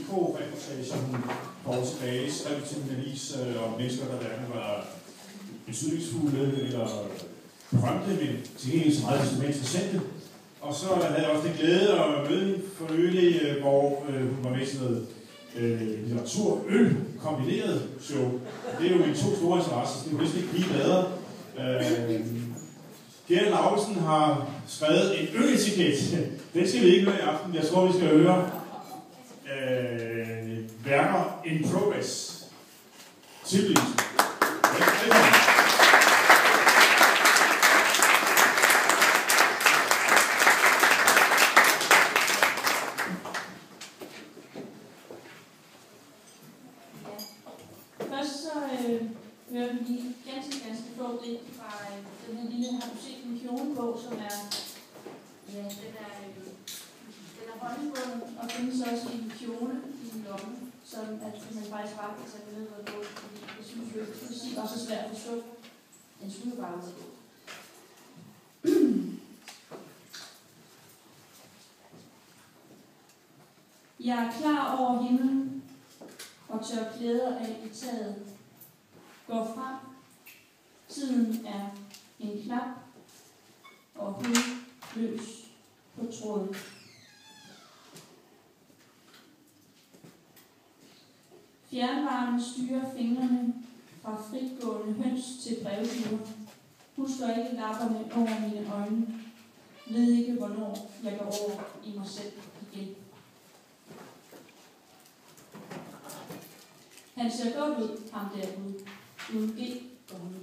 mikroreportage, som hun går tilbage, skrev til en avis om mennesker, der hverken var betydningsfulde eller berømte, men til gengæld så meget som interessante. Og så havde jeg også den glæde at møde hende for nylig, hvor hun var med til noget litteratur-øl kombineret show. Det er jo mine to store interesser, så det kunne næsten ikke blive bedre. Gerda Laugesen har skrevet en øletiket. Den skal vi ikke høre i aften. Jeg tror, vi skal høre værker in progress. Tilblivelsen. Velkommen. Hører vi lige ganske få det fra den her lille, har du set en kjolebog, som er, ja, den er håndbunden, og findes også i en kjole i lommen, som at man faktisk bare kan tage med og gå, fordi jeg synes jo ikke, det var så svært at forstå. Den skulle bare ud. Jeg er klar over himlen og tør klæder af i taget. Går frem. Tiden er en knap og hud løs på tråden. Fjernvarmen styrer fingrene fra fritgående høns til brevgiver. Husker ikke lapperne over mine øjne. Ved ikke, hvornår jeg går over i mig selv igen. Han ser godt ud, ham derude. Uden G og hun